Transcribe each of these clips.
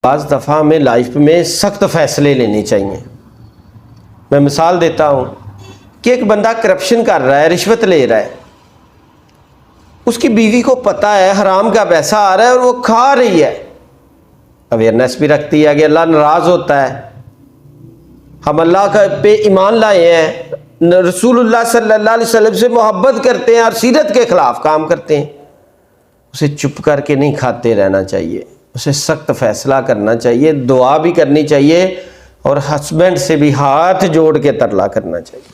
بعض دفعہ ہمیں لائف میں سخت فیصلے لینے چاہیے۔ میں مثال دیتا ہوں کہ ایک بندہ کرپشن کر رہا ہے، رشوت لے رہا ہے، اس کی بیوی کو پتہ ہے حرام کا پیسہ آ رہا ہے اور وہ کھا رہی ہے، اویئرنیس بھی رکھتی ہے کہ اللہ ناراض ہوتا ہے، ہم اللہ پہ ایمان لائے ہیں، رسول اللہ صلی اللہ علیہ وسلم سے محبت کرتے ہیں اور سیرت کے خلاف کام کرتے ہیں، اسے چپ کر کے نہیں کھاتے رہنا چاہیے، اسے سخت فیصلہ کرنا چاہیے، دعا بھی کرنی چاہیے اور ہسبینڈ سے بھی ہاتھ جوڑ کے ترلا کرنا چاہیے۔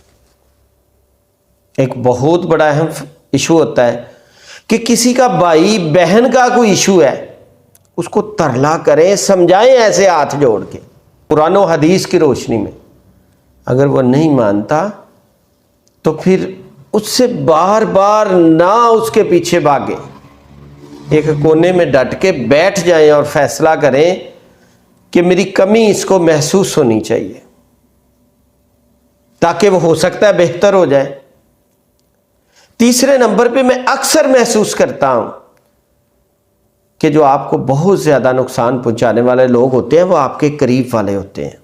ایک بہت بڑا اہم ایشو ہوتا ہے کہ کسی کا بھائی بہن کا کوئی ایشو ہے، اس کو ترلا کریں، سمجھائیں ایسے ہاتھ جوڑ کے قرآن و حدیث کی روشنی میں۔ اگر وہ نہیں مانتا تو پھر اس سے بار بار نہ اس کے پیچھے بھاگیں، ایک کونے میں ڈٹ کے بیٹھ جائیں اور فیصلہ کریں کہ میری کمی اس کو محسوس ہونی چاہیے تاکہ وہ ہو سکتا ہے بہتر ہو جائے۔ تیسرے نمبر پہ میں اکثر محسوس کرتا ہوں کہ جو آپ کو بہت زیادہ نقصان پہنچانے والے لوگ ہوتے ہیں وہ آپ کے قریب والے ہوتے ہیں۔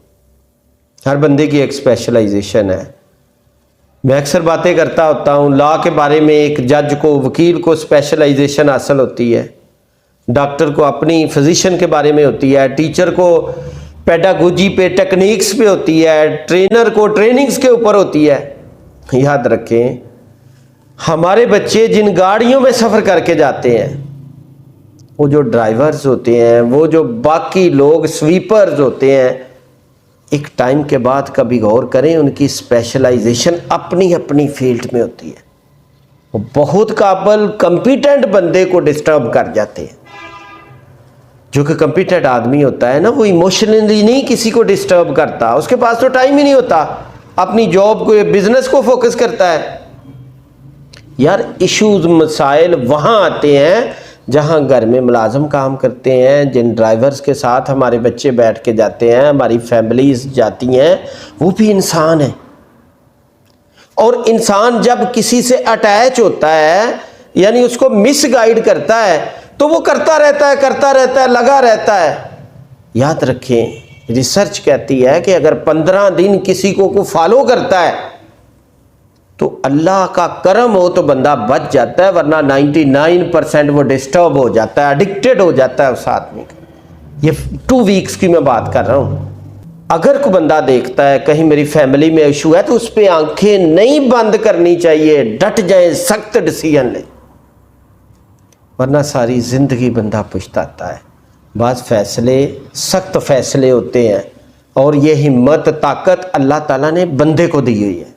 ہر بندے کی ایک اسپیشلائزیشن ہے۔ میں اکثر باتیں کرتا ہوتا ہوں، لا کے بارے میں ایک جج کو، وکیل کو اسپیشلائزیشن حاصل ہوتی ہے، ڈاکٹر کو اپنی فزیشن کے بارے میں ہوتی ہے، ٹیچر کو پیڈاگوجی پہ، ٹیکنیکس پہ ہوتی ہے، ٹرینر کو ٹریننگز کے اوپر ہوتی ہے۔ یاد رکھیں، ہمارے بچے جن گاڑیوں میں سفر کر کے جاتے ہیں، وہ جو ڈرائیورز ہوتے ہیں، وہ جو باقی لوگ سویپرز ہوتے ہیں، ایک ٹائم کے بعد کبھی غور کریں ان کی اسپیشلائزیشن اپنی اپنی فیلڈ میں ہوتی ہے۔ وہ بہت قابل کمپیٹنٹ بندے کو ڈسٹرب کر جاتے ہیں۔ جو کہ کمپیٹنٹ آدمی ہوتا ہے نا، وہ ایموشنلی نہیں کسی کو ڈسٹرب کرتا، اس کے پاس تو ٹائم ہی نہیں ہوتا، اپنی جاب کو، بزنس کو فوکس کرتا ہے۔ یار ایشوز، مسائل وہاں آتے ہیں جہاں گھر میں ملازم کام کرتے ہیں، جن ڈرائیورز کے ساتھ ہمارے بچے بیٹھ کے جاتے ہیں، ہماری فیملیز جاتی ہیں، وہ بھی انسان ہیں۔ اور انسان جب کسی سے اٹیچ ہوتا ہے، یعنی اس کو مس گائیڈ کرتا ہے، تو وہ کرتا رہتا ہے، لگا رہتا ہے۔ یاد رکھیں، ریسرچ کہتی ہے کہ اگر 15 دن کسی کو فالو کرتا ہے تو اللہ کا کرم ہو تو بندہ بچ جاتا ہے، ورنہ 99% وہ ڈسٹرب ہو جاتا ہے، ایڈکٹڈ ہو جاتا ہے اس آدمی کا۔ یہ 2 ویکس کی میں بات کر رہا ہوں۔ اگر کوئی بندہ دیکھتا ہے کہیں میری فیملی میں ایشو ہے تو اس پہ آنکھیں نہیں بند کرنی چاہیے، ڈٹ جائیں، سخت ڈیسیژن لیں، ورنہ ساری زندگی بندہ پچھتاتا ہے۔ بعض فیصلے سخت فیصلے ہوتے ہیں اور یہ ہمت، طاقت اللہ تعالیٰ نے بندے کو دی ہوئی ہے۔